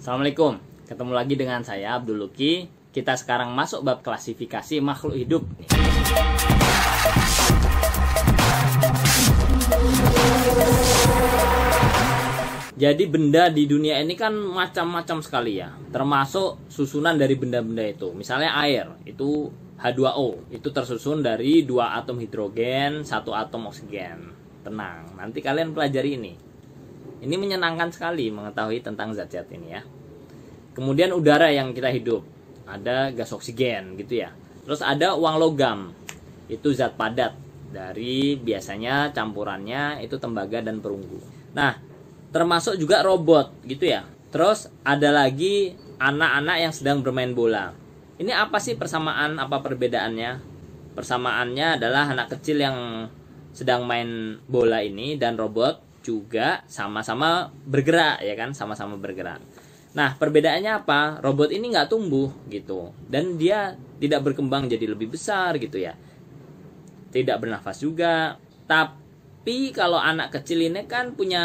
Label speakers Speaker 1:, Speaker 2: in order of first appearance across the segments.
Speaker 1: Assalamualaikum, ketemu lagi dengan saya Abdul Luki. Kita sekarang masuk bab klasifikasi makhluk hidup. Jadi benda di dunia ini kan macam-macam sekali ya, termasuk susunan dari benda-benda itu. Misalnya air, itu H2O, itu tersusun dari 2 atom hidrogen, 1 atom oksigen. Tenang, nanti kalian pelajari ini. Ini menyenangkan sekali mengetahui tentang zat-zat ini ya. Kemudian udara yang kita hidup, ada gas oksigen gitu ya. Terus ada uang logam, itu zat padat, dari biasanya campurannya itu tembaga dan perunggu. Nah, termasuk juga robot gitu ya. Terus ada lagi anak-anak yang sedang bermain bola. Ini apa sih persamaan, apa perbedaannya? Persamaannya adalah anak kecil yang sedang main bola ini dan robot juga sama-sama bergerak ya kan, sama-sama bergerak. Nah, perbedaannya apa? Robot ini nggak tumbuh gitu, dan dia tidak berkembang jadi lebih besar gitu ya. Tidak bernafas juga. Tapi kalau anak kecil ini kan punya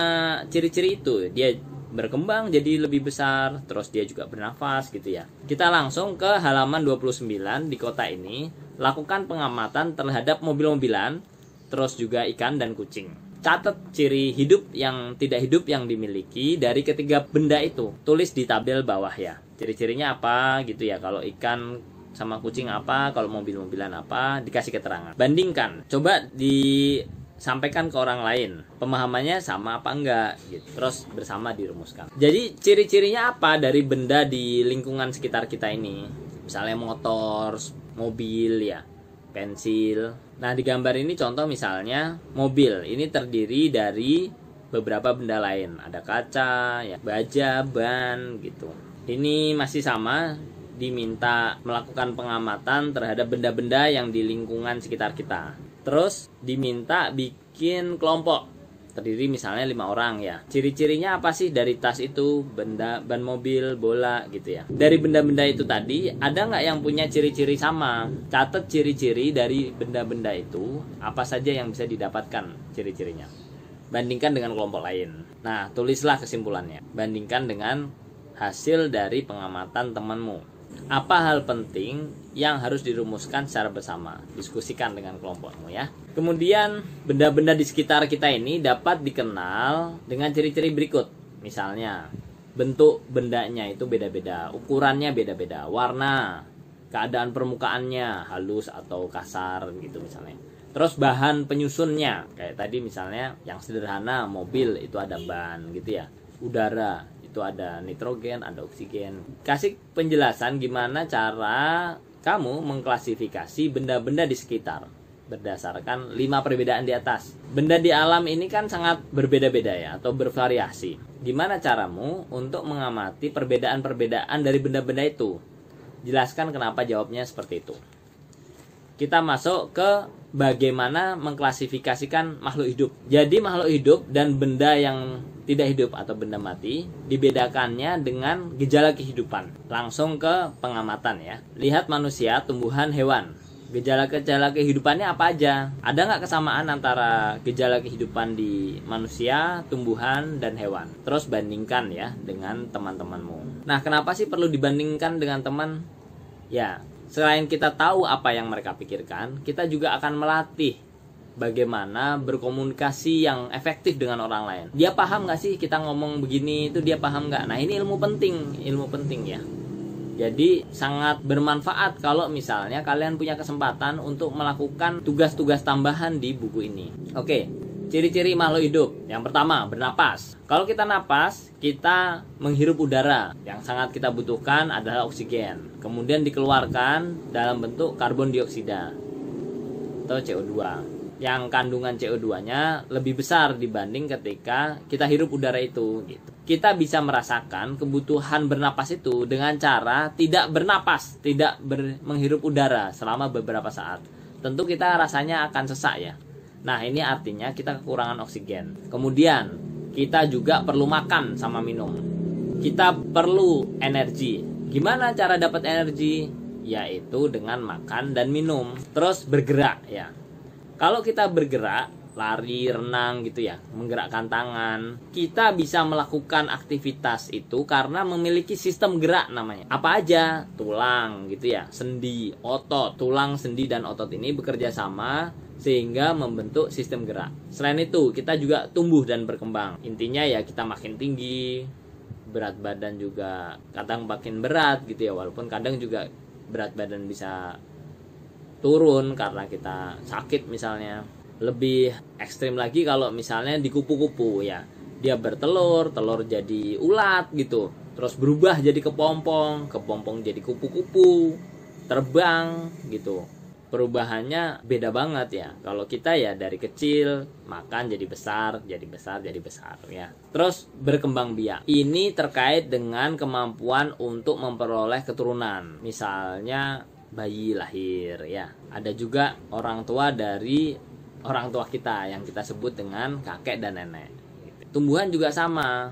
Speaker 1: ciri-ciri itu, dia berkembang jadi lebih besar, terus dia juga bernafas gitu ya. Kita langsung ke halaman 29 di kota ini, lakukan pengamatan terhadap mobil-mobilan, terus juga ikan dan kucing. Catat ciri hidup yang tidak hidup yang dimiliki dari ketiga benda itu. Tulis di tabel bawah ya. Ciri-cirinya apa gitu ya. Kalau ikan sama kucing apa, kalau mobil-mobilan apa, dikasih keterangan. Bandingkan. Coba disampaikan ke orang lain. Pemahamannya sama apa enggak gitu. Terus bersama dirumuskan. Jadi ciri-cirinya apa dari benda di lingkungan sekitar kita ini? Misalnya motor, mobil ya, pensil. Nah, di gambar ini contoh misalnya mobil. Ini terdiri dari beberapa benda lain. Ada kaca, ya, baja, ban gitu. Ini masih sama, diminta melakukan pengamatan terhadap benda-benda yang di lingkungan sekitar kita. Terus diminta bikin kelompok. Terdiri misalnya 5 orang ya. Ciri-cirinya apa sih dari tas itu, benda, ban mobil, bola gitu ya. Dari benda-benda itu tadi, ada nggak yang punya ciri-ciri sama? Catat ciri-ciri dari benda-benda itu, apa saja yang bisa didapatkan ciri-cirinya. Bandingkan dengan kelompok lain. Nah, tulislah kesimpulannya. Bandingkan dengan hasil dari pengamatan temanmu. Apa hal penting yang harus dirumuskan secara bersama? Diskusikan dengan kelompokmu ya. Kemudian benda-benda di sekitar kita ini dapat dikenal dengan ciri-ciri berikut. Misalnya bentuk bendanya itu beda-beda, ukurannya beda-beda, warna, keadaan permukaannya halus atau kasar gitu misalnya. Terus bahan penyusunnya, kayak tadi misalnya yang sederhana mobil itu ada ban gitu ya. Udara itu ada nitrogen, ada oksigen. Kasih penjelasan gimana cara kamu mengklasifikasi benda-benda di sekitar berdasarkan 5 perbedaan di atas. Benda di alam ini kan sangat berbeda-beda ya, atau bervariasi. Gimana caramu untuk mengamati perbedaan-perbedaan dari benda-benda itu? Jelaskan kenapa jawabnya seperti itu. Kita masuk ke bagaimana mengklasifikasikan makhluk hidup. Jadi makhluk hidup dan benda yang tidak hidup atau benda mati dibedakannya dengan gejala kehidupan. Langsung ke pengamatan ya. Lihat manusia, tumbuhan, hewan. Gejala-gejala kehidupannya apa aja? Ada nggak kesamaan antara gejala kehidupan di manusia, tumbuhan, dan hewan? Terus bandingkan ya dengan teman-temanmu. Nah, kenapa sih perlu dibandingkan dengan teman? Ya, selain kita tahu apa yang mereka pikirkan, kita juga akan melatih bagaimana berkomunikasi yang efektif dengan orang lain. Dia paham nggak sih kita ngomong begini, itu dia paham nggak? Nah, ini ilmu penting ya. Jadi sangat bermanfaat kalau misalnya kalian punya kesempatan untuk melakukan tugas-tugas tambahan di buku ini. Oke, ciri-ciri makhluk hidup. Yang pertama, bernapas. Kalau kita napas, kita menghirup udara. Yang sangat kita butuhkan adalah oksigen. Kemudian dikeluarkan dalam bentuk karbon dioksida atau CO2. Yang kandungan CO2-nya lebih besar dibanding ketika kita hirup udara itu gitu. Kita bisa merasakan kebutuhan bernapas itu dengan cara tidak bernapas, tidak menghirup udara selama beberapa saat. Tentu kita rasanya akan sesak ya. Nah, ini artinya kita kekurangan oksigen. Kemudian kita juga perlu makan sama minum. Kita perlu energi. Gimana cara dapat energi? Yaitu dengan makan dan minum. Terus bergerak ya. Kalau kita bergerak, lari, renang gitu ya, menggerakkan tangan. Kita bisa melakukan aktivitas itu karena memiliki sistem gerak namanya. Apa aja? Tulang gitu ya, sendi, otot. Tulang, sendi, dan otot ini bekerja sama sehingga membentuk sistem gerak. Selain itu, kita juga tumbuh dan berkembang. Intinya ya kita makin tinggi, berat badan juga kadang makin berat gitu ya, walaupun kadang juga berat badan bisa turun karena kita sakit misalnya. Lebih ekstrim lagi kalau misalnya di kupu-kupu ya, dia bertelur, telur jadi ulat gitu, terus berubah jadi kepompong, kepompong jadi kupu-kupu, terbang gitu. Perubahannya beda banget ya. Kalau kita ya dari kecil makan jadi besar, jadi besar, jadi besar ya. Terus berkembang biak. Ini terkait dengan kemampuan untuk memperoleh keturunan. Misalnya bayi lahir ya. Ada juga orang tua dari orang tua kita yang kita sebut dengan kakek dan nenek. Tumbuhan juga sama.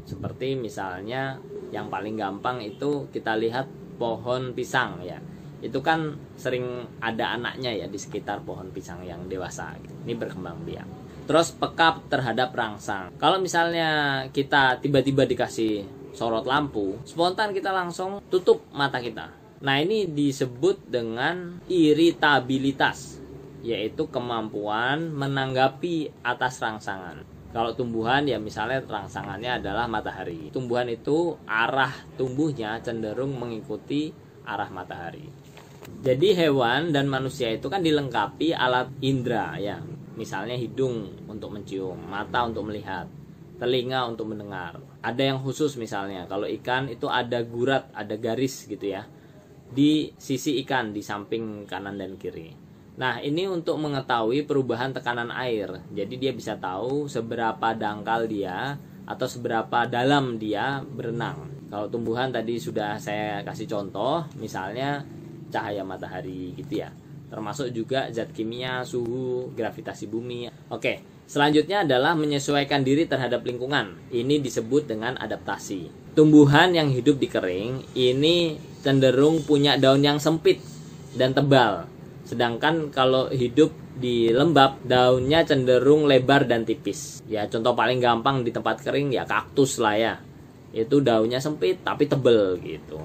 Speaker 1: Seperti misalnya yang paling gampang itu kita lihat pohon pisang ya. Itu kan sering ada anaknya ya di sekitar pohon pisang yang dewasa. Ini berkembang biak. Terus peka terhadap rangsang. Kalau misalnya kita tiba-tiba dikasih sorot lampu, spontan kita langsung tutup mata kita. Nah, ini disebut dengan iritabilitas, yaitu kemampuan menanggapi atas rangsangan. Kalau tumbuhan ya misalnya rangsangannya adalah matahari. Tumbuhan itu arah tumbuhnya cenderung mengikuti arah matahari. Jadi hewan dan manusia itu kan dilengkapi alat indera ya. Misalnya hidung untuk mencium, mata untuk melihat, telinga untuk mendengar. Ada yang khusus misalnya kalau ikan itu ada gurat, ada garis gitu ya, di sisi ikan di samping kanan dan kiri. Nah, ini untuk mengetahui perubahan tekanan air. Jadi dia bisa tahu seberapa dangkal dia atau seberapa dalam dia berenang. Kalau tumbuhan tadi sudah saya kasih contoh, misalnya cahaya matahari gitu ya. Termasuk juga zat kimia, suhu, gravitasi bumi. Oke, selanjutnya adalah menyesuaikan diri terhadap lingkungan. Ini disebut dengan adaptasi. Tumbuhan yang hidup di kering ini cenderung punya daun yang sempit dan tebal. Sedangkan kalau hidup di lembab, daunnya cenderung lebar dan tipis. Ya, contoh paling gampang di tempat kering ya kaktus lah ya. Itu daunnya sempit tapi tebel gitu.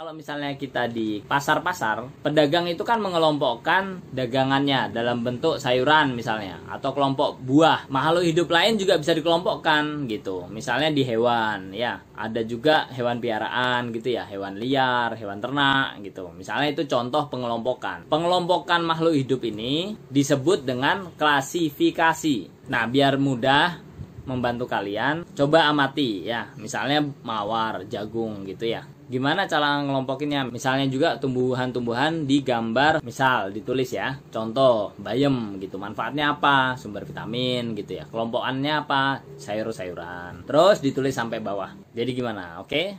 Speaker 1: Kalau misalnya kita di pasar-pasar, pedagang itu kan mengelompokkan dagangannya dalam bentuk sayuran misalnya, atau kelompok buah. Makhluk hidup lain juga bisa dikelompokkan gitu. Misalnya di hewan ya, ada juga hewan piaraan gitu ya, hewan liar, hewan ternak gitu. Misalnya itu contoh pengelompokan. Pengelompokan makhluk hidup ini disebut dengan klasifikasi. Nah, biar mudah membantu kalian, coba amati ya. Misalnya mawar, jagung gitu ya. Gimana cara ngelompokinnya? Misalnya juga tumbuhan-tumbuhan digambar, misal ditulis ya. Contoh, bayam gitu. Manfaatnya apa? Sumber vitamin gitu ya. Kelompokannya apa? Sayur-sayuran. Terus ditulis sampai bawah. Jadi gimana? Oke?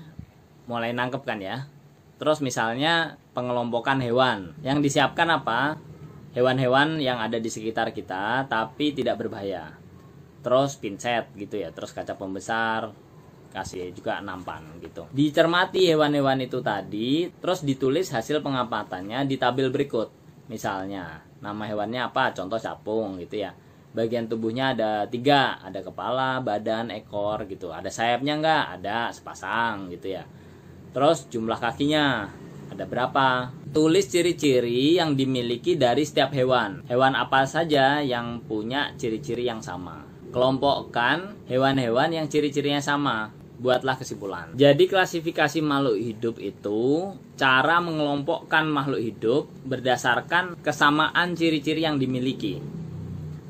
Speaker 1: Mulai nangkep kan ya? Terus misalnya pengelompokan hewan. Yang disiapkan apa? Hewan-hewan yang ada di sekitar kita tapi tidak berbahaya. Terus pinset gitu ya. Terus kaca pembesar, kasih juga nampan gitu. Dicermati hewan-hewan itu tadi, terus ditulis hasil pengapatannya di tabel berikut. Misalnya, nama hewannya apa? Contoh capung gitu ya. Bagian tubuhnya ada 3, ada kepala, badan, ekor gitu. Ada sayapnya enggak? Ada, sepasang gitu ya. Terus jumlah kakinya ada berapa? Tulis ciri-ciri yang dimiliki dari setiap hewan. Hewan apa saja yang punya ciri-ciri yang sama. Kelompokkan hewan-hewan yang ciri-cirinya sama. Buatlah kesimpulan. Jadi klasifikasi makhluk hidup itu cara mengelompokkan makhluk hidup berdasarkan kesamaan ciri-ciri yang dimiliki.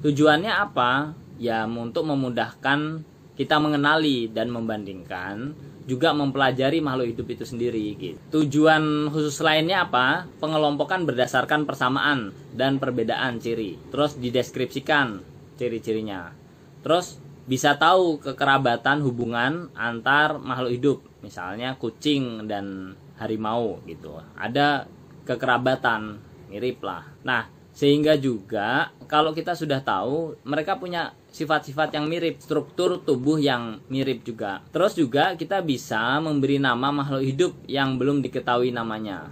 Speaker 1: Tujuannya apa? Ya untuk memudahkan kita mengenali dan membandingkan, juga mempelajari makhluk hidup itu sendiri gitu. Tujuan khusus lainnya apa? Pengelompokan berdasarkan persamaan dan perbedaan ciri. Terus dideskripsikan ciri-cirinya. Terus bisa tahu kekerabatan hubungan antar makhluk hidup, misalnya kucing dan harimau gitu. Ada kekerabatan, mirip lah. Nah, sehingga juga kalau kita sudah tahu mereka punya sifat-sifat yang mirip, struktur tubuh yang mirip juga. Terus juga kita bisa memberi nama makhluk hidup yang belum diketahui namanya.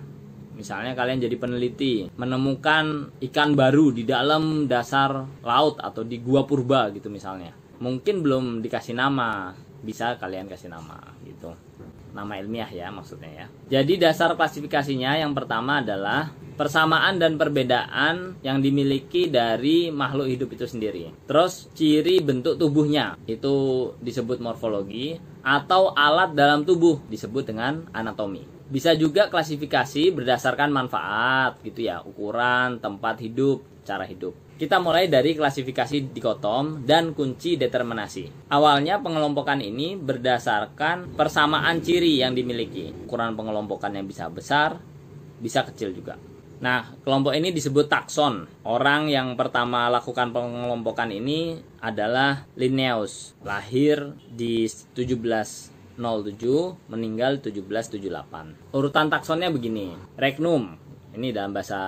Speaker 1: Misalnya kalian jadi peneliti, menemukan ikan baru di dalam dasar laut atau di gua purba gitu misalnya. Mungkin belum dikasih nama, bisa kalian kasih nama gitu. Nama ilmiah ya maksudnya ya. Jadi dasar klasifikasinya yang pertama adalah persamaan dan perbedaan yang dimiliki dari makhluk hidup itu sendiri. Terus ciri bentuk tubuhnya itu disebut morfologi, atau alat dalam tubuh disebut dengan anatomi. Bisa juga klasifikasi berdasarkan manfaat gitu ya, ukuran, tempat hidup, cara hidup. Kita mulai dari klasifikasi dikotom dan kunci determinasi. Awalnya pengelompokan ini berdasarkan persamaan ciri yang dimiliki. Ukuran pengelompokan yang bisa besar, bisa kecil juga. Nah, kelompok ini disebut takson. Orang yang pertama lakukan pengelompokan ini adalah Linnaeus. Lahir di 1707, meninggal 1778. Urutan taksonnya begini. Regnum, ini dalam bahasa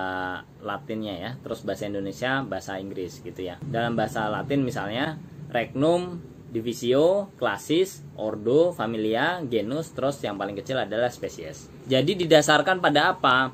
Speaker 1: Latinnya ya. Terus bahasa Indonesia, bahasa Inggris gitu ya. Dalam bahasa Latin misalnya, Regnum, Divisio, Classis, Ordo, Familia, Genus, terus yang paling kecil adalah Species. Jadi didasarkan pada apa?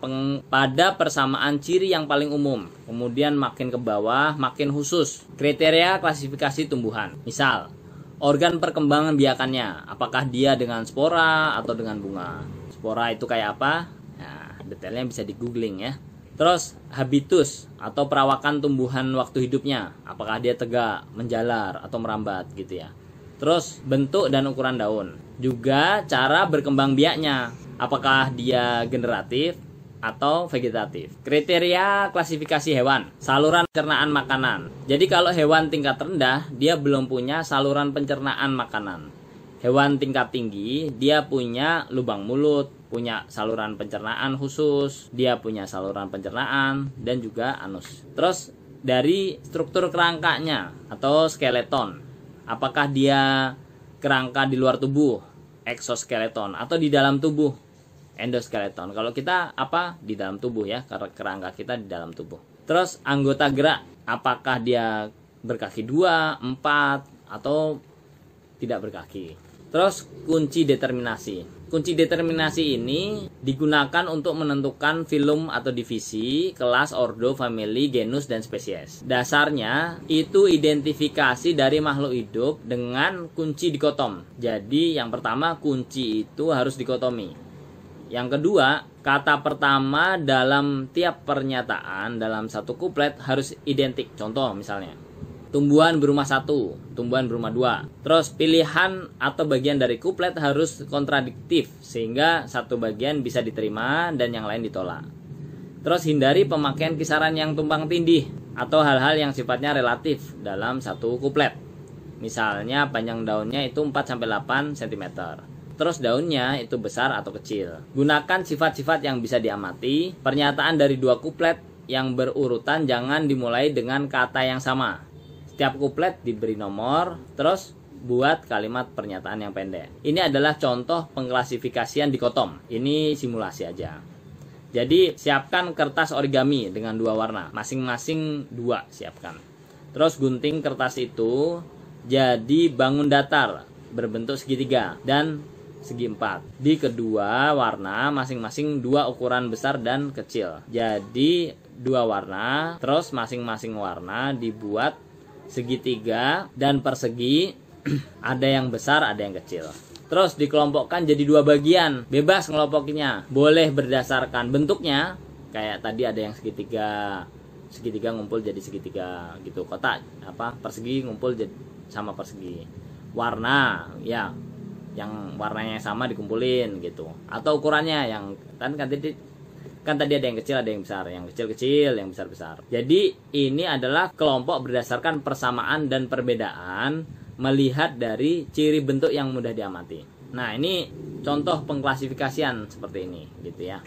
Speaker 1: Pada persamaan ciri yang paling umum. Kemudian makin ke bawah, makin khusus. Kriteria klasifikasi tumbuhan. Misal, organ perkembangan biakannya. Apakah dia dengan spora atau dengan bunga? Spora itu kayak apa? Nah, detailnya bisa di googling ya. Terus habitus atau perawakan tumbuhan waktu hidupnya, apakah dia tegak, menjalar atau merambat gitu ya. Terus bentuk dan ukuran daun. Juga cara berkembang biaknya, apakah dia generatif atau vegetatif. Kriteria klasifikasi hewan, saluran pencernaan makanan. Jadi kalau hewan tingkat rendah, dia belum punya saluran pencernaan makanan. Hewan tingkat tinggi, dia punya lubang mulut, punya saluran pencernaan khusus, dia punya saluran pencernaan, dan juga anus. Terus dari struktur kerangkanya atau skeleton, apakah dia kerangka di luar tubuh, exoskeleton, atau di dalam tubuh, endoskeleton. Kalau kita apa? Di dalam tubuh ya, karena kerangka kita di dalam tubuh. Terus anggota gerak, apakah dia berkaki 2, 4, atau tidak berkaki. Terus kunci determinasi. Kunci determinasi ini digunakan untuk menentukan filum atau divisi, kelas, ordo, famili, genus, dan spesies. Dasarnya itu identifikasi dari makhluk hidup dengan kunci dikotom. Jadi yang pertama kunci itu harus dikotomi. Yang kedua, kata pertama dalam tiap pernyataan dalam satu kuplet harus identik. Contoh misalnya, tumbuhan berumah 1, tumbuhan berumah 2. Terus pilihan atau bagian dari kuplet harus kontradiktif, sehingga satu bagian bisa diterima dan yang lain ditolak. Terus hindari pemakaian kisaran yang tumpang tindih atau hal-hal yang sifatnya relatif dalam satu kuplet. Misalnya panjang daunnya itu 4-8 cm. Terus daunnya itu besar atau kecil. Gunakan sifat-sifat yang bisa diamati. Pernyataan dari 2 kuplet yang berurutan jangan dimulai dengan kata yang sama. Setiap kuplet diberi nomor, terus buat kalimat pernyataan yang pendek. Ini adalah contoh pengklasifikasian dikotom. Ini simulasi aja. Jadi siapkan kertas origami dengan 2 warna, masing-masing 2 siapkan. Terus gunting kertas itu jadi bangun datar berbentuk segitiga dan segi 4. Di kedua warna masing-masing 2 ukuran besar dan kecil. Jadi 2 warna, terus masing-masing warna dibuat segitiga dan persegi, ada yang besar ada yang kecil. Terus dikelompokkan jadi 2 bagian, bebas ngelompokinya. Boleh berdasarkan bentuknya, kayak tadi ada yang segitiga ngumpul jadi segitiga gitu. Kotak apa persegi ngumpul jadi sama persegi. Warna ya, yang warnanya sama dikumpulin gitu. Atau ukurannya yang kan tadi ada yang kecil, ada yang besar, yang kecil-kecil, yang besar-besar. Jadi ini adalah kelompok berdasarkan persamaan dan perbedaan melihat dari ciri bentuk yang mudah diamati. Nah, ini contoh pengklasifikasian seperti ini gitu ya.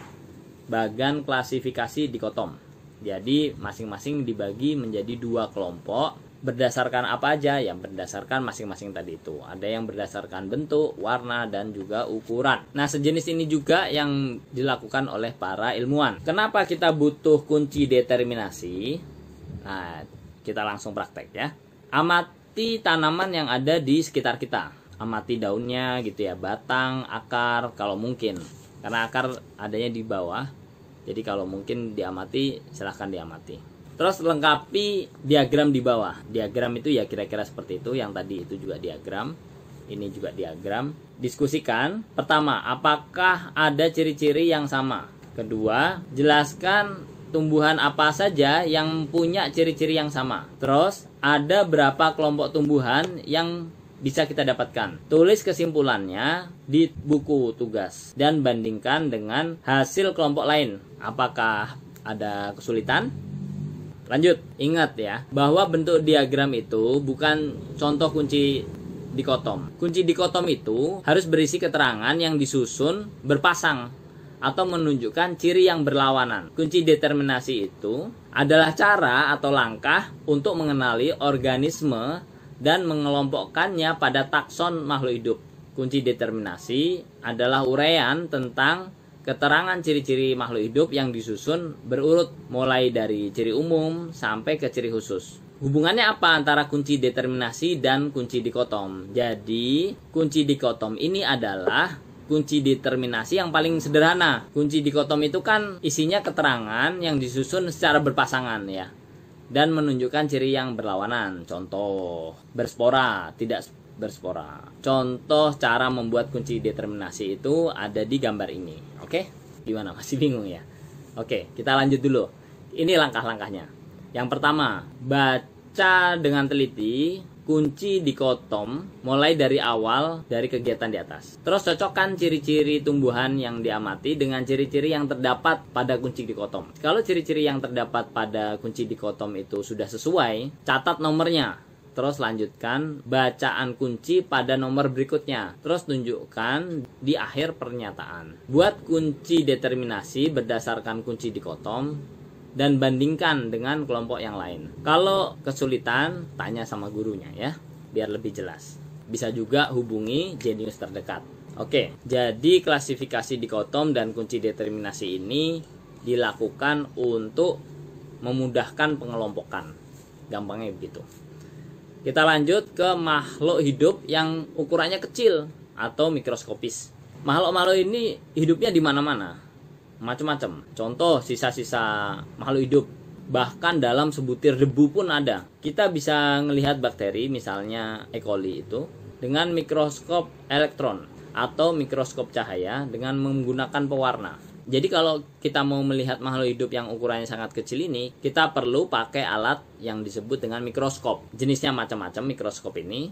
Speaker 1: Bagan klasifikasi dikotom. Jadi masing-masing dibagi menjadi 2 kelompok. Berdasarkan apa aja? Yang berdasarkan masing-masing tadi itu. Ada yang berdasarkan bentuk, warna, dan juga ukuran. Nah, sejenis ini juga yang dilakukan oleh para ilmuwan. Kenapa kita butuh kunci determinasi? Nah, kita langsung praktek ya. Amati tanaman yang ada di sekitar kita. Amati daunnya gitu ya, batang, akar kalau mungkin. Karena akar adanya di bawah. Jadi kalau mungkin diamati, silahkan diamati. Terus lengkapi diagram di bawah. Diagram itu ya kira-kira seperti itu. Yang tadi itu juga diagram. Ini juga diagram. Diskusikan. Pertama, apakah ada ciri-ciri yang sama? Kedua, jelaskan tumbuhan apa saja yang punya ciri-ciri yang sama. Terus, ada berapa kelompok tumbuhan yang bisa kita dapatkan. Tulis kesimpulannya di buku tugas dan bandingkan dengan hasil kelompok lain. Apakah ada kesulitan? Lanjut, ingat ya, bahwa bentuk diagram itu bukan contoh kunci dikotom. Kunci dikotom itu harus berisi keterangan yang disusun berpasang atau menunjukkan ciri yang berlawanan. Kunci determinasi itu adalah cara atau langkah untuk mengenali organisme dan mengelompokkannya pada takson makhluk hidup. Kunci determinasi adalah uraian tentang keterangan ciri-ciri makhluk hidup yang disusun berurut mulai dari ciri umum sampai ke ciri khusus. Hubungannya apa antara kunci determinasi dan kunci dikotom? Jadi, kunci dikotom ini adalah kunci determinasi yang paling sederhana. Kunci dikotom itu kan isinya keterangan yang disusun secara berpasangan ya, dan menunjukkan ciri yang berlawanan. Contoh, berspora, tidak berspora. Contoh cara membuat kunci determinasi itu ada di gambar ini. Oke? Gimana? Masih bingung ya? Oke, kita lanjut dulu. Ini langkah-langkahnya. Yang pertama, baca dengan teliti kunci dikotom mulai dari awal dari kegiatan di atas. Terus cocokkan ciri-ciri tumbuhan yang diamati dengan ciri-ciri yang terdapat pada kunci dikotom. Kalau ciri-ciri yang terdapat pada kunci dikotom itu sudah sesuai, catat nomornya. Terus lanjutkan bacaan kunci pada nomor berikutnya. Terus tunjukkan di akhir pernyataan. Buat kunci determinasi berdasarkan kunci dikotom dan bandingkan dengan kelompok yang lain. Kalau kesulitan, tanya sama gurunya ya, biar lebih jelas. Bisa juga hubungi jenius terdekat. Oke, jadi klasifikasi dikotom dan kunci determinasi ini dilakukan untuk memudahkan pengelompokan. Gampangnya begitu. Kita lanjut ke makhluk hidup yang ukurannya kecil atau mikroskopis. Makhluk-makhluk ini hidupnya di mana-mana, macam-macam. Contoh, sisa-sisa makhluk hidup, bahkan dalam sebutir debu pun ada. Kita bisa melihat bakteri, misalnya E. coli itu, dengan mikroskop elektron atau mikroskop cahaya dengan menggunakan pewarna. Jadi kalau kita mau melihat makhluk hidup yang ukurannya sangat kecil ini, kita perlu pakai alat yang disebut dengan mikroskop. Jenisnya macam-macam mikroskop ini.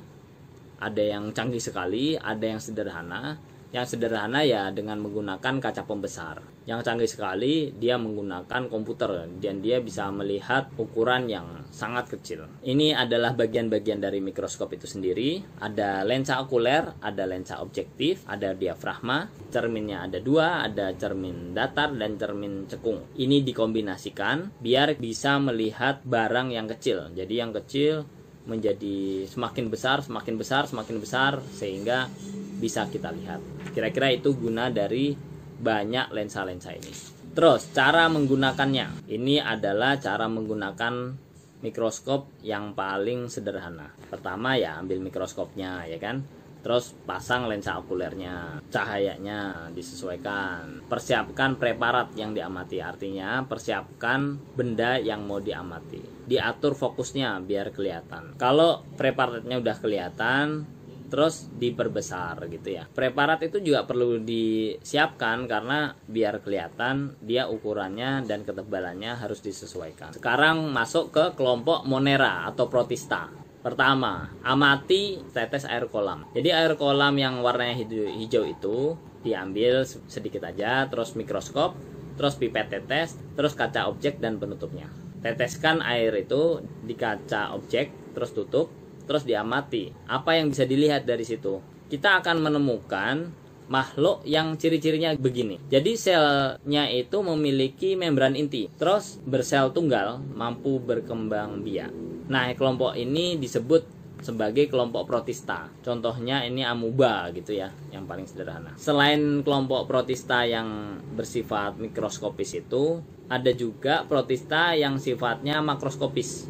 Speaker 1: Ada yang canggih sekali, ada yang sederhana. Yang sederhana ya dengan menggunakan kaca pembesar. Yang canggih sekali dia menggunakan komputer dan dia bisa melihat ukuran yang sangat kecil. Ini adalah bagian-bagian dari mikroskop itu sendiri. Ada lensa okuler, ada lensa objektif, ada diafragma. Cerminnya ada dua, ada cermin datar dan cermin cekung. Ini dikombinasikan biar bisa melihat barang yang kecil. Jadi yang kecil menjadi semakin besar, semakin besar, semakin besar sehingga bisa kita lihat. Kira-kira itu guna dari banyak lensa-lensa ini. Terus cara menggunakannya. Ini adalah cara menggunakan mikroskop yang paling sederhana. Pertama ya ambil mikroskopnya ya kan. Terus pasang lensa okulernya, cahayanya disesuaikan. Persiapkan preparat yang diamati, artinya persiapkan benda yang mau diamati. Diatur fokusnya biar kelihatan. Kalau preparatnya udah kelihatan, terus diperbesar gitu ya. Preparat itu juga perlu disiapkan karena biar kelihatan dia ukurannya dan ketebalannya harus disesuaikan. Sekarang masuk ke kelompok Monera atau Protista. Pertama, amati tetes air kolam. Jadi air kolam yang warnanya hijau itu diambil sedikit aja, terus mikroskop, terus pipet tetes, terus kaca objek dan penutupnya. Teteskan air itu di kaca objek, terus tutup, terus diamati. Apa yang bisa dilihat dari situ? Kita akan menemukan makhluk yang ciri-cirinya begini. Jadi selnya itu memiliki membran inti, terus bersel tunggal, mampu berkembang biak. Nah, kelompok ini disebut sebagai kelompok protista. Contohnya ini amuba gitu ya, yang paling sederhana. Selain kelompok protista yang bersifat mikroskopis itu, ada juga protista yang sifatnya makroskopis.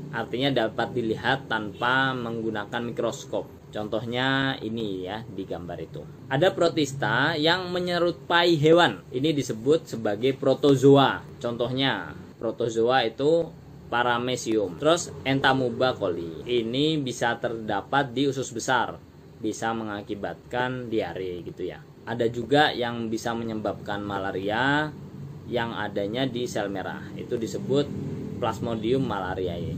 Speaker 1: Artinya dapat dilihat tanpa menggunakan mikroskop. Contohnya ini ya di gambar itu. Ada protista yang menyerupai hewan. Ini disebut sebagai protozoa. Contohnya protozoa itu Paramecium. Terus Entamuba coli. Ini bisa terdapat di usus besar. Bisa mengakibatkan diare gitu ya. Ada juga yang bisa menyebabkan malaria yang adanya di sel merah. Itu disebut Plasmodium malariae.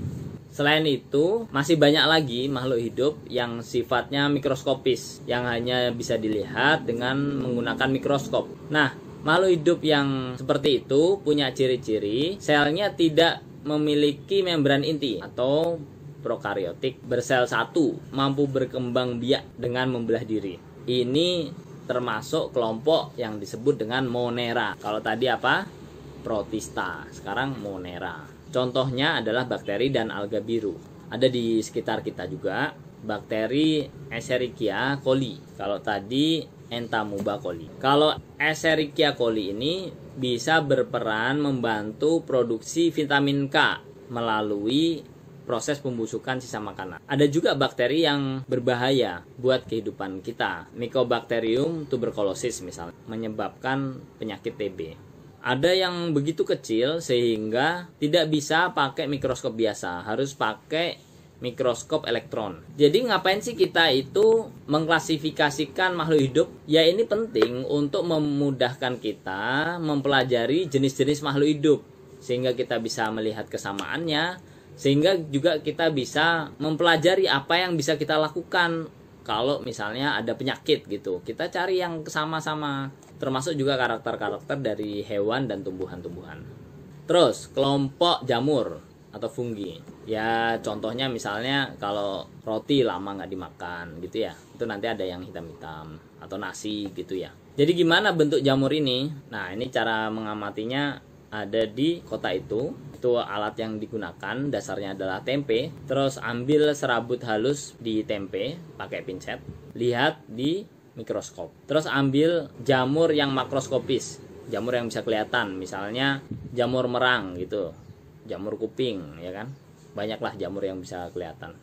Speaker 1: Selain itu, masih banyak lagi makhluk hidup yang sifatnya mikroskopis, yang hanya bisa dilihat dengan menggunakan mikroskop. Nah, makhluk hidup yang seperti itu punya ciri-ciri selnya tidak memiliki membran inti atau prokariotik, bersel satu, mampu berkembang biak dengan membelah diri. Ini termasuk kelompok yang disebut dengan Monera. Kalau tadi apa? Protista, sekarang Monera. Contohnya adalah bakteri dan alga biru. Ada di sekitar kita juga bakteri Escherichia coli. Kalau tadi Entamuba coli. Kalau Escherichia coli ini bisa berperan membantu produksi vitamin K melalui proses pembusukan sisa makanan. Ada juga bakteri yang berbahaya buat kehidupan kita. Mycobacterium tuberculosis misalnya, menyebabkan penyakit TB. Ada yang begitu kecil sehingga tidak bisa pakai mikroskop biasa, harus pakai mikroskop elektron. Jadi ngapain sih kita itu mengklasifikasikan makhluk hidup? Ya ini penting untuk memudahkan kita mempelajari jenis-jenis makhluk hidup, sehingga kita bisa melihat kesamaannya, sehingga juga kita bisa mempelajari apa yang bisa kita lakukan kalau misalnya ada penyakit gitu. Kita cari yang sama-sama, termasuk juga karakter-karakter dari hewan dan tumbuhan-tumbuhan. Terus kelompok jamur atau fungi. Ya contohnya misalnya kalau roti lama nggak dimakan gitu ya, itu nanti ada yang hitam-hitam, atau nasi gitu ya. Jadi gimana bentuk jamur ini? Nah ini cara mengamatinya ada di kota itu. Itu alat yang digunakan, dasarnya adalah tempe. Terus ambil serabut halus di tempe pakai pincet, lihat di mikroskop. Terus ambil jamur yang makroskopis, jamur yang bisa kelihatan, misalnya jamur merang gitu, jamur kuping ya kan. Banyaklah jamur yang bisa kelihatan.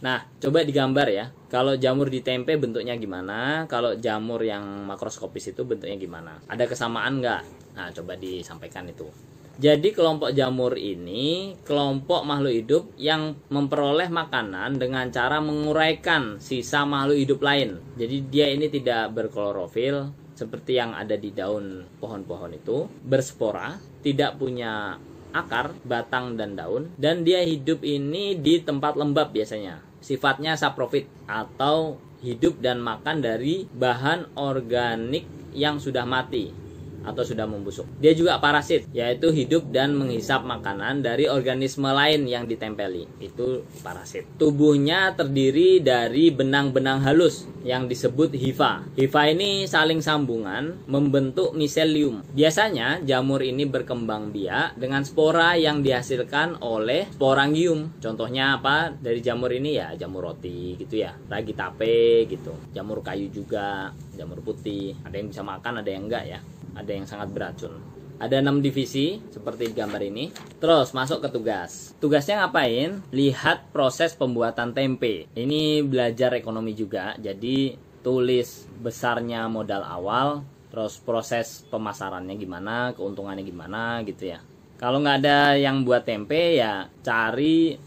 Speaker 1: Nah, coba digambar ya. Kalau jamur di tempe bentuknya gimana? Kalau jamur yang makroskopis itu bentuknya gimana? Ada kesamaan nggak? Nah, coba disampaikan itu. Jadi kelompok jamur ini kelompok makhluk hidup yang memperoleh makanan dengan cara menguraikan sisa makhluk hidup lain. Jadi dia ini tidak berklorofil seperti yang ada di daun pohon-pohon itu, berspora, tidak punya akar, batang, dan daun, dan dia hidup ini di tempat lembab biasanya. Sifatnya saprofit atau hidup dan makan dari bahan organik yang sudah mati atau sudah membusuk. Dia juga parasit, yaitu hidup dan menghisap makanan dari organisme lain yang ditempeli. Itu parasit. Tubuhnya terdiri dari benang-benang halus yang disebut hifa. Hifa ini saling sambungan membentuk miselium. Biasanya jamur ini berkembang biak dengan spora yang dihasilkan oleh sporangium. Contohnya apa? Dari jamur ini ya jamur roti gitu ya, ragi tape gitu. Jamur kayu juga, jamur putih. Ada yang bisa makan, ada yang enggak ya. Ada yang sangat beracun. Ada 6 divisi seperti di gambar ini. Terus masuk ke tugas. Tugasnya ngapain? Lihat proses pembuatan tempe. Ini belajar ekonomi juga. Jadi tulis besarnya modal awal, terus proses pemasarannya gimana, keuntungannya gimana gitu ya. Kalau nggak ada yang buat tempe ya cari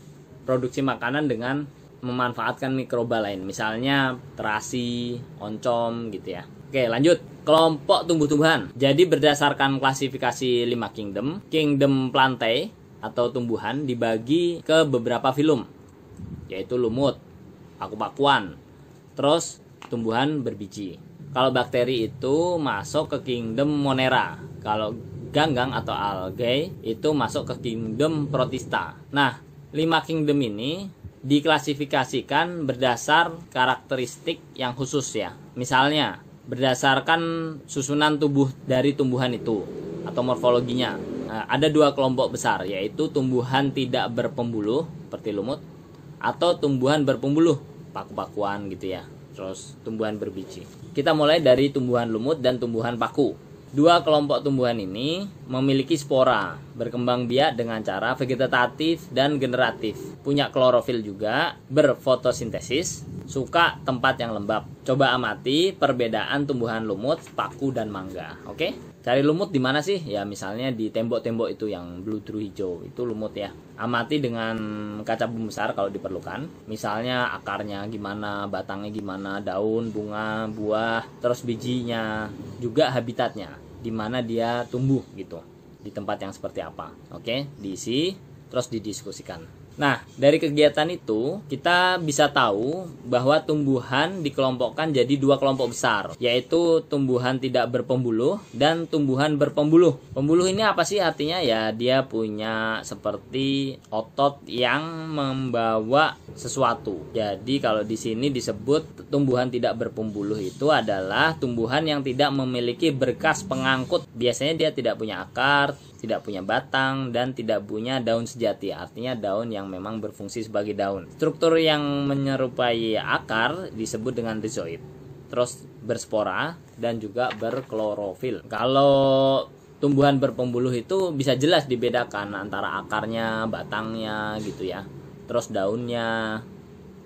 Speaker 1: produksi makanan dengan memanfaatkan mikroba lain. Misalnya terasi, oncom gitu ya. Oke, lanjut. Kelompok tumbuh-tumbuhan. Jadi berdasarkan klasifikasi 5 kingdom, kingdom plantae atau tumbuhan dibagi ke beberapa filum, yaitu lumut, paku-pakuan, terus tumbuhan berbiji. Kalau bakteri itu masuk ke kingdom Monera. Kalau ganggang atau algae itu masuk ke kingdom Protista. Nah, 5 kingdom ini diklasifikasikan berdasar karakteristik yang khusus ya. Misalnya berdasarkan susunan tubuh dari tumbuhan itu atau morfologinya. Nah, ada 2 kelompok besar, yaitu tumbuhan tidak berpembuluh seperti lumut atau tumbuhan berpembuluh, paku-pakuan gitu ya. Terus tumbuhan berbiji. Kita mulai dari tumbuhan lumut dan tumbuhan paku. 2 kelompok tumbuhan ini memiliki spora, berkembang biak dengan cara vegetatif dan generatif, punya klorofil juga, berfotosintesis, suka tempat yang lembab. Coba amati perbedaan tumbuhan lumut, paku, dan mangga. Oke? Cari lumut di mana sih? Ya misalnya di tembok-tembok itu yang bludru hijau, itu lumut ya. Amati dengan kaca pembesar kalau diperlukan. Misalnya akarnya gimana, batangnya gimana, daun, bunga, buah, terus bijinya, juga habitatnya, di mana dia tumbuh gitu. Di tempat yang seperti apa. Oke? Diisi, terus didiskusikan. Nah, dari kegiatan itu kita bisa tahu bahwa tumbuhan dikelompokkan jadi dua kelompok besar, yaitu tumbuhan tidak berpembuluh dan tumbuhan berpembuluh. Pembuluh ini apa sih artinya? Ya, dia punya seperti otot yang membawa sesuatu. Jadi kalau di sini disebut tumbuhan tidak berpembuluh itu adalah tumbuhan yang tidak memiliki berkas pengangkut. Biasanya dia tidak punya akar, tidak punya batang, dan tidak punya daun sejati, artinya daun yang memang berfungsi sebagai daun. Struktur yang menyerupai akar disebut dengan rizoid, terus berspora dan juga berklorofil. Kalau tumbuhan berpembuluh itu bisa jelas dibedakan antara akarnya, batangnya gitu ya, terus daunnya,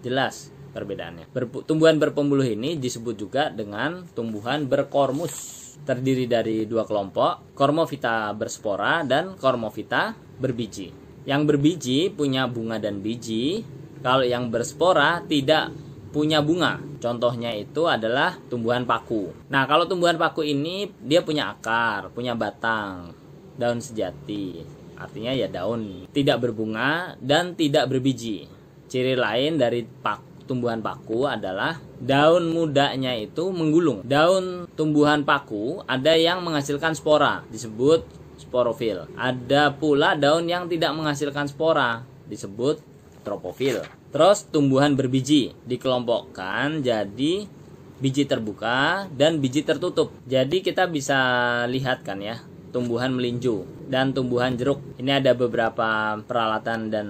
Speaker 1: jelas perbedaannya. Tumbuhan berpembuluh ini disebut juga dengan tumbuhan berkormus. Terdiri dari dua kelompok, Cormophyta berspora dan Cormophyta berbiji. Yang berbiji punya bunga dan biji, kalau yang berspora tidak punya bunga. Contohnya itu adalah tumbuhan paku. Nah, kalau tumbuhan paku ini dia punya akar, punya batang, daun sejati, artinya ya daun, tidak berbunga dan tidak berbiji. Ciri lain dari tumbuhan paku adalah daun mudanya itu menggulung. Daun tumbuhan paku ada yang menghasilkan spora, disebut sporofil. Ada pula daun yang tidak menghasilkan spora, disebut tropofil. Terus tumbuhan berbiji dikelompokkan jadi biji terbuka dan biji tertutup. Jadi kita bisa lihat kan ya, tumbuhan melinjo dan tumbuhan jeruk. Ini ada beberapa peralatan dan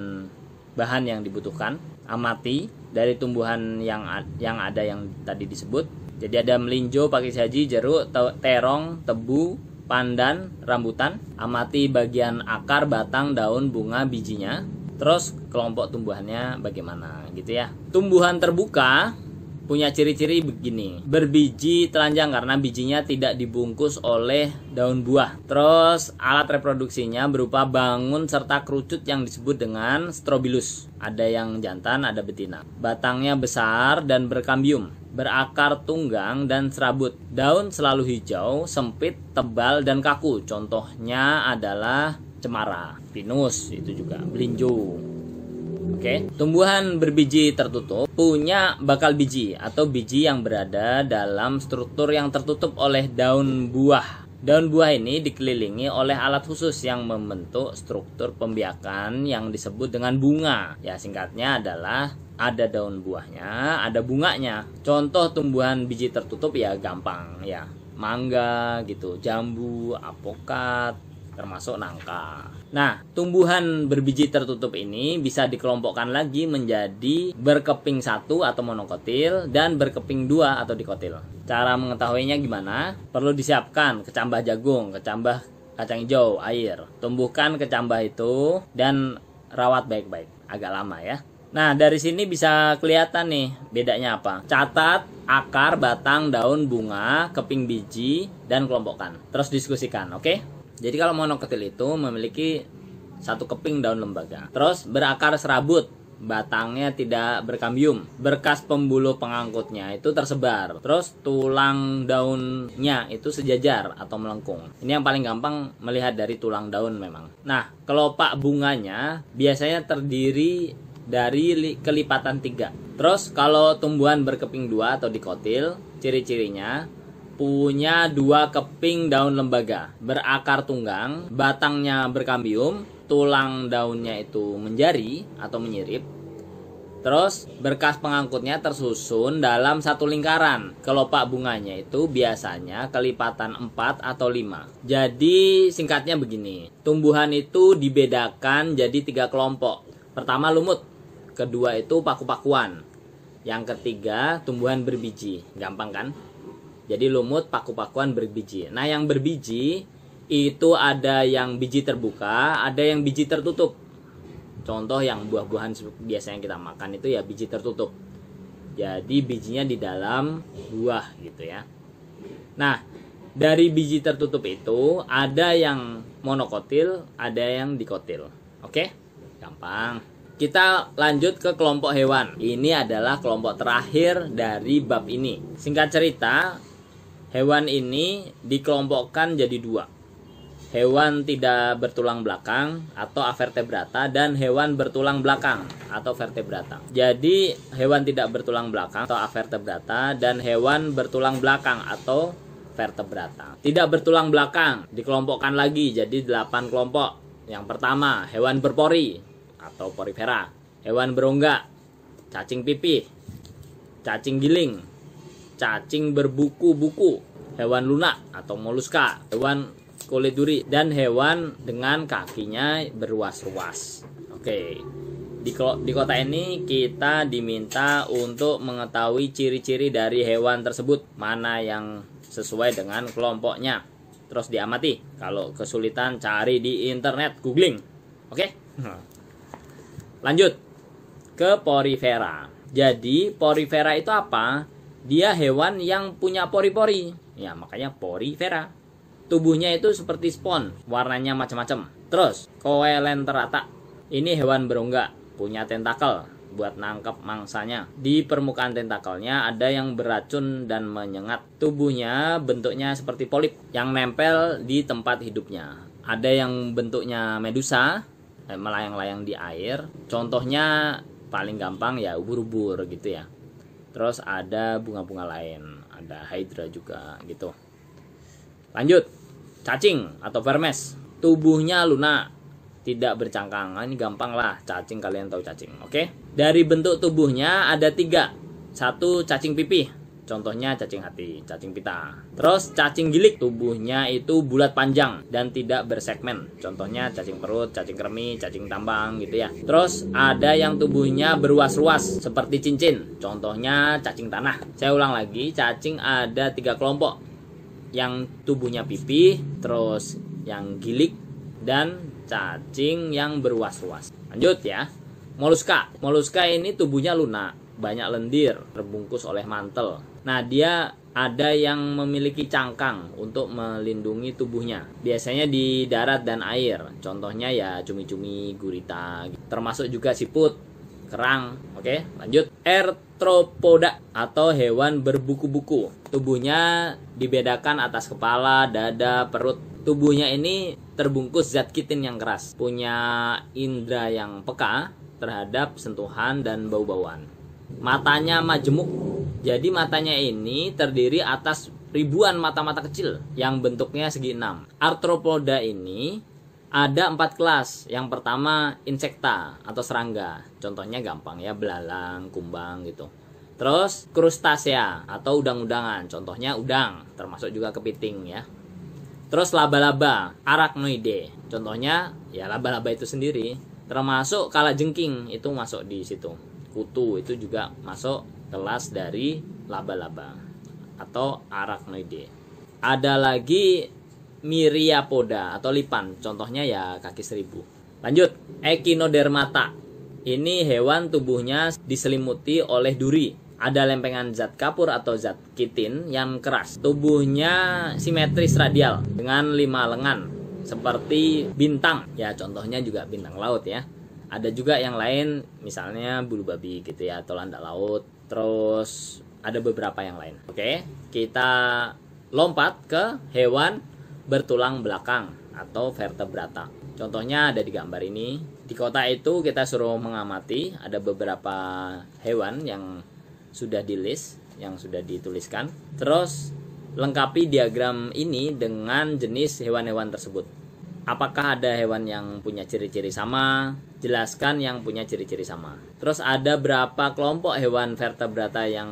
Speaker 1: bahan yang dibutuhkan. Amati dari tumbuhan yang ada yang tadi disebut. Jadi ada melinjo, pakis haji, jeruk, terong, tebu, pandan, rambutan. Amati bagian akar, batang, daun, bunga, bijinya. Terus kelompok tumbuhannya bagaimana gitu ya. Tumbuhan terbuka punya ciri-ciri begini. Berbiji telanjang karena bijinya tidak dibungkus oleh daun buah. Terus alat reproduksinya berupa bangun serta kerucut yang disebut dengan strobilus. Ada yang jantan, ada betina. Batangnya besar dan berkambium. Berakar tunggang dan serabut. Daun selalu hijau, sempit, tebal, dan kaku. Contohnya adalah cemara, pinus, itu juga melinjo. Oke, tumbuhan berbiji tertutup punya bakal biji atau biji yang berada dalam struktur yang tertutup oleh daun buah. Daun buah ini dikelilingi oleh alat khusus yang membentuk struktur pembiakan yang disebut dengan bunga. Ya, singkatnya adalah ada daun buahnya, ada bunganya. Contoh tumbuhan biji tertutup ya gampang ya. Mangga gitu, jambu, apokat, termasuk nangka. Nah, tumbuhan berbiji tertutup ini bisa dikelompokkan lagi menjadi berkeping satu atau monokotil dan berkeping dua atau dikotil. Cara mengetahuinya gimana? Perlu disiapkan kecambah jagung, kecambah kacang hijau, air. Tumbuhkan kecambah itu dan rawat baik-baik. Agak lama ya. Nah, dari sini bisa kelihatan nih bedanya apa. Catat akar, batang, daun, bunga, keping biji, dan kelompokkan. Terus diskusikan, oke? Jadi kalau monokotil itu memiliki satu keping daun lembaga. Terus berakar serabut, batangnya tidak berkambium. Berkas pembuluh pengangkutnya itu tersebar. Terus tulang daunnya itu sejajar atau melengkung. Ini yang paling gampang melihat dari tulang daun memang. Nah, kelopak bunganya biasanya terdiri dari kelipatan 3. Terus kalau tumbuhan berkeping 2 atau dikotil, ciri-cirinya punya 2 keping daun lembaga, berakar tunggang, batangnya berkambium, tulang daunnya itu menjari atau menyirip. Terus berkas pengangkutnya tersusun dalam satu lingkaran. Kelopak bunganya itu biasanya kelipatan 4 atau 5. Jadi singkatnya begini, tumbuhan itu dibedakan jadi 3 kelompok. Pertama lumut, kedua itu paku-pakuan, yang ketiga tumbuhan berbiji. Gampang kan? Jadi lumut, paku-pakuan, berbiji. Nah, yang berbiji itu ada yang biji terbuka, ada yang biji tertutup. Contoh yang buah-buahan biasa yang kita makan itu ya biji tertutup. Jadi bijinya di dalam buah gitu ya. Nah, dari biji tertutup itu ada yang monokotil, ada yang dikotil. Oke? Gampang. Kita lanjut ke kelompok hewan. Ini adalah kelompok terakhir dari bab ini. Singkat cerita, hewan ini dikelompokkan jadi dua. Hewan tidak bertulang belakang atau avertebrata dan hewan bertulang belakang atau vertebrata. Jadi hewan tidak bertulang belakang atau avertebrata dan hewan bertulang belakang atau vertebrata. Tidak bertulang belakang dikelompokkan lagi jadi 8 kelompok. Yang pertama, hewan berpori atau porifera. Hewan berongga, cacing pipih, cacing giling, cacing berbuku-buku, hewan lunak atau moluska, hewan kulit duri, dan hewan dengan kakinya beruas-ruas. Oke, di kota ini kita diminta untuk mengetahui ciri-ciri dari hewan tersebut, mana yang sesuai dengan kelompoknya. Terus diamati. Kalau kesulitan cari di internet, googling. Oke. Lanjut ke porifera. Jadi porifera itu apa? Dia hewan yang punya pori-pori. Ya, makanya porifera. Tubuhnya itu seperti spons, warnanya macam-macam. Terus, Coelenterata. Ini hewan berongga, punya tentakel buat nangkep mangsanya. Di permukaan tentakelnya ada yang beracun dan menyengat. Tubuhnya bentuknya seperti polip yang nempel di tempat hidupnya. Ada yang bentuknya medusa, melayang-layang di air. Contohnya paling gampang ya ubur-ubur gitu ya. Terus ada bunga-bunga lain, ada hydra juga gitu. Lanjut, cacing atau vermes. Tubuhnya lunak, tidak bercangkang. Nah, ini gampang lah, cacing kalian tahu cacing. Oke. Dari bentuk tubuhnya ada 3. 1 cacing pipih. Contohnya cacing hati, cacing pita. Terus cacing gilik, tubuhnya itu bulat panjang dan tidak bersegmen. Contohnya cacing perut, cacing kremi, cacing tambang gitu ya. Terus ada yang tubuhnya beruas-ruas seperti cincin. Contohnya cacing tanah. Saya ulang lagi, cacing ada 3 kelompok. Yang tubuhnya pipih, terus yang gilik, dan cacing yang beruas-ruas. Lanjut ya. Moluska. Moluska ini tubuhnya lunak, banyak lendir, terbungkus oleh mantel. Nah, dia ada yang memiliki cangkang untuk melindungi tubuhnya. Biasanya di darat dan air. Contohnya ya cumi-cumi, gurita, termasuk juga siput, kerang. Oke, lanjut. Arthropoda atau hewan berbuku-buku. Tubuhnya dibedakan atas kepala, dada, perut. Tubuhnya ini terbungkus zat kitin yang keras. Punya indera yang peka terhadap sentuhan dan bau-bauan. Matanya majemuk. Jadi matanya ini terdiri atas ribuan mata-mata kecil yang bentuknya segi 6. Arthropoda ini ada 4 kelas. Yang pertama insekta atau serangga. Contohnya gampang ya, belalang, kumbang gitu. Terus krustasea atau udang-udangan. Contohnya udang, termasuk juga kepiting ya. Terus laba-laba, arachnoide. Contohnya ya laba-laba itu sendiri. Termasuk kalajengking itu masuk di situ. Kutu itu juga masuk kelas dari laba-laba atau arachnoide. Ada lagi myriapoda atau lipan. Contohnya ya kaki 1000. Lanjut, echinodermata. Ini hewan tubuhnya diselimuti oleh duri. Ada lempengan zat kapur atau zat kitin yang keras. Tubuhnya simetris radial dengan 5 lengan seperti bintang. Ya contohnya juga bintang laut ya. Ada juga yang lain misalnya bulu babi gitu ya atau landak laut. Terus ada beberapa yang lain. Oke, kita lompat ke hewan bertulang belakang atau vertebrata. Contohnya ada di gambar ini. Di kota itu kita suruh mengamati, ada beberapa hewan yang sudah di list, yang sudah dituliskan. Terus lengkapi diagram ini dengan jenis hewan-hewan tersebut. Apakah ada hewan yang punya ciri-ciri sama? Jelaskan yang punya ciri-ciri sama. Terus ada berapa kelompok hewan vertebrata yang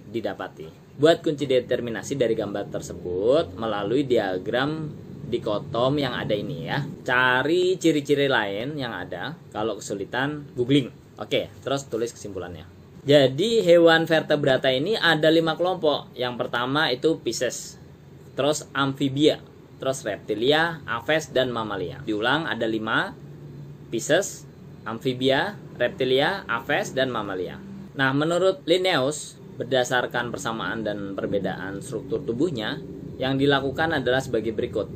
Speaker 1: didapati? Buat kunci determinasi dari gambar tersebut melalui diagram dikotom yang ada ini ya. Cari ciri-ciri lain yang ada. Kalau kesulitan, googling. Oke, terus tulis kesimpulannya. Jadi hewan vertebrata ini ada 5 kelompok. Yang pertama itu Pisces, terus amfibia, terus reptilia, aves, dan mamalia. Diulang, ada 5: Pisces, amfibia, reptilia, aves, dan mamalia. Nah, menurut Linnaeus, berdasarkan persamaan dan perbedaan struktur tubuhnya, yang dilakukan adalah sebagai berikut.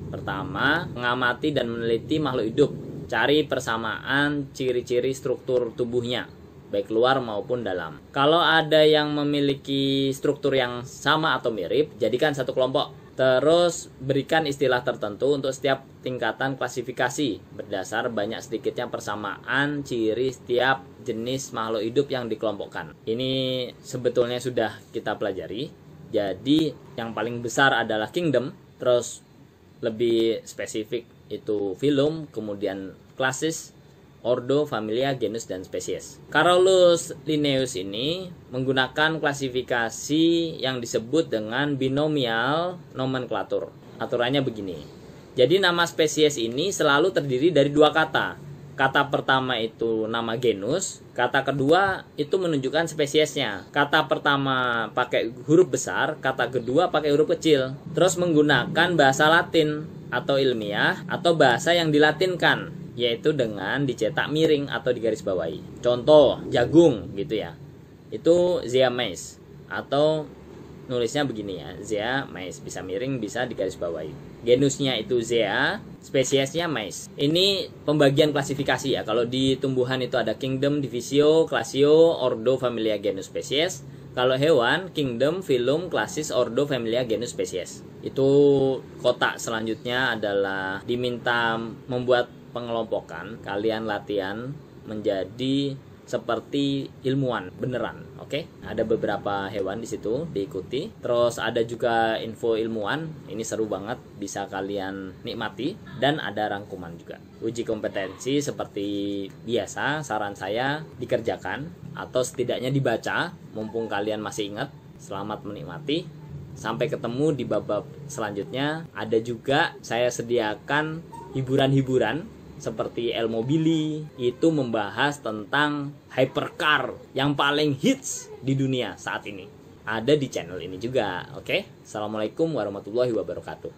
Speaker 1: Pertama, mengamati dan meneliti makhluk hidup. Cari persamaan ciri-ciri struktur tubuhnya, baik luar maupun dalam. Kalau ada yang memiliki struktur yang sama atau mirip, jadikan satu kelompok. Terus berikan istilah tertentu untuk setiap tingkatan klasifikasi berdasar banyak sedikitnya persamaan ciri setiap jenis makhluk hidup yang dikelompokkan. Ini sebetulnya sudah kita pelajari. Jadi yang paling besar adalah kingdom, terus lebih spesifik itu phylum, kemudian klasis, ordo, familia, genus, dan spesies. Carolus Linnaeus ini menggunakan klasifikasi yang disebut dengan binomial nomenklatur. Aturannya begini. Jadi nama spesies ini selalu terdiri dari dua kata. Kata pertama itu nama genus, kata kedua itu menunjukkan spesiesnya. Kata pertama pakai huruf besar, kata kedua pakai huruf kecil. Terus menggunakan bahasa Latin atau ilmiah atau bahasa yang dilatinkan, yaitu dengan dicetak miring atau digaris bawahi. Contoh, jagung gitu ya. Itu zea mays, atau nulisnya begini ya, zea mays, bisa miring, bisa digaris bawahi. Genusnya itu zea, spesiesnya mays. Ini pembagian klasifikasi ya. Kalau di tumbuhan itu ada kingdom, divisio, classio, ordo, familia, genus, spesies. Kalau hewan, kingdom, phylum, klasis, ordo, familia, genus, spesies. Itu kotak selanjutnya adalah diminta membuat pengelompokan. Kalian latihan menjadi seperti ilmuwan beneran, oke? Ada beberapa hewan di situ, diikuti. Terus ada juga info ilmuwan, ini seru banget, bisa kalian nikmati. Dan ada rangkuman juga. Uji kompetensi seperti biasa, saran saya dikerjakan atau setidaknya dibaca, mumpung kalian masih ingat. Selamat menikmati. Sampai ketemu di bab-bab selanjutnya. Ada juga saya sediakan hiburan-hiburan seperti El Mobili, itu membahas tentang hypercar yang paling hits di dunia saat ini. Ada di channel ini juga, oke? Assalamualaikum warahmatullahi wabarakatuh.